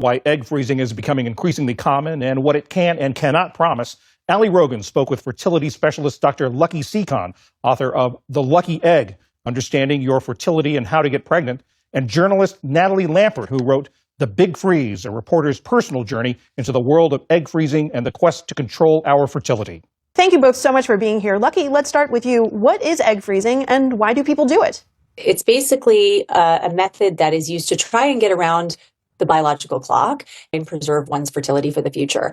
why egg freezing is becoming increasingly common, and what it can and cannot promise, Ali Rogan spoke with fertility specialist Dr. Lucky Seacon, author of The Lucky Egg, Understanding Your Fertility and How to Get Pregnant, and journalist Natalie Lampert, who wrote The Big Freeze, a reporter's personal journey into the world of egg freezing and the quest to control our fertility. Thank you both so much for being here. Lucky, let's start with you. What is egg freezing and why do people do it? It's basically a method that is used to try and get around the biological clock and preserve one's fertility for the future.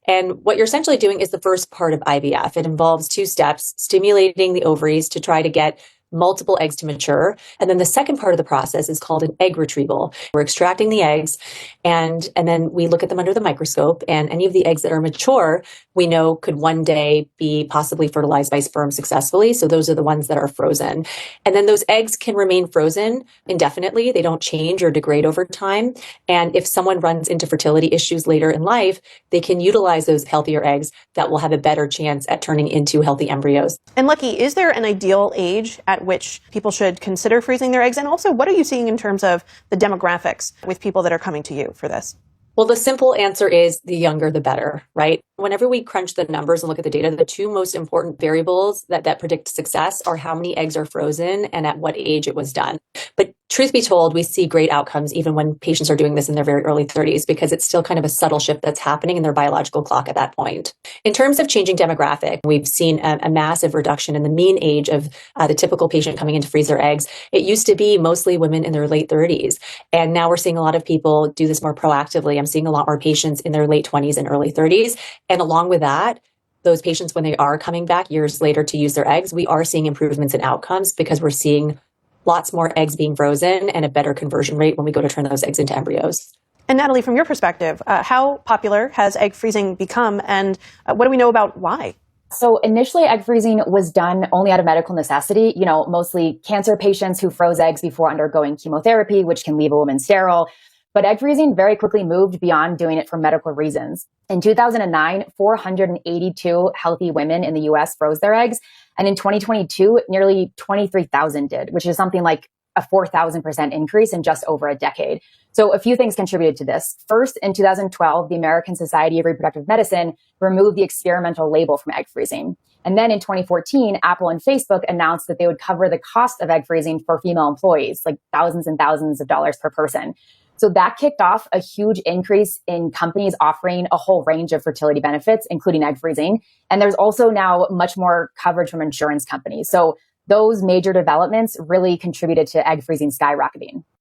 And what you're essentially doing is the first part of IVF. It involves two steps: stimulating the ovaries to try to get multiple eggs to mature. And then the second part of the process is called an egg retrieval. We're extracting the eggs and then we look at them under the microscope, and any of the eggs that are mature, we know could one day be possibly fertilized by sperm successfully. So those are the ones that are frozen. And then those eggs can remain frozen indefinitely. They don't change or degrade over time. And if someone runs into fertility issues later in life, they can utilize those healthier eggs that will have a better chance at turning into healthy embryos. And Lucky, is there an ideal age at which people should consider freezing their eggs? And also, what are you seeing in terms of the demographics with people that are coming to you for this? Well, the simple answer is the younger, the better, right? Whenever we crunch the numbers and look at the data, the two most important variables that predict success are how many eggs are frozen and at what age it was done. But truth be told, we see great outcomes even when patients are doing this in their very early 30s, because it's still kind of a subtle shift that's happening in their biological clock at that point. In terms of changing demographic, we've seen a massive reduction in the mean age of the typical patient coming in to freeze their eggs. It used to be mostly women in their late 30s. And now we're seeing a lot of people do this more proactively. I'm seeing a lot more patients in their late 20s and early 30s. And along with that, those patients, when they are coming back years later to use their eggs, we are seeing improvements in outcomes because we're seeing lots more eggs being frozen and a better conversion rate when we go to turn those eggs into embryos. And Natalie, from your perspective, how popular has egg freezing become, and what do we know about why? So initially, egg freezing was done only out of medical necessity, mostly cancer patients who froze eggs before undergoing chemotherapy, which can leave a woman sterile. But egg freezing very quickly moved beyond doing it for medical reasons. In 2009, 482 healthy women in the US froze their eggs. And in 2022, nearly 23,000 did, which is something like a 4,000% increase in just over a decade. So a few things contributed to this. First, in 2012, the American Society of Reproductive Medicine removed the experimental label from egg freezing. And then in 2014, Apple and Facebook announced that they would cover the cost of egg freezing for female employees, like thousands and thousands of dollars per person. So that kicked off a huge increase in companies offering a whole range of fertility benefits, including egg freezing. And there's also now much more coverage from insurance companies. So those major developments really contributed to egg freezing skyrocketing.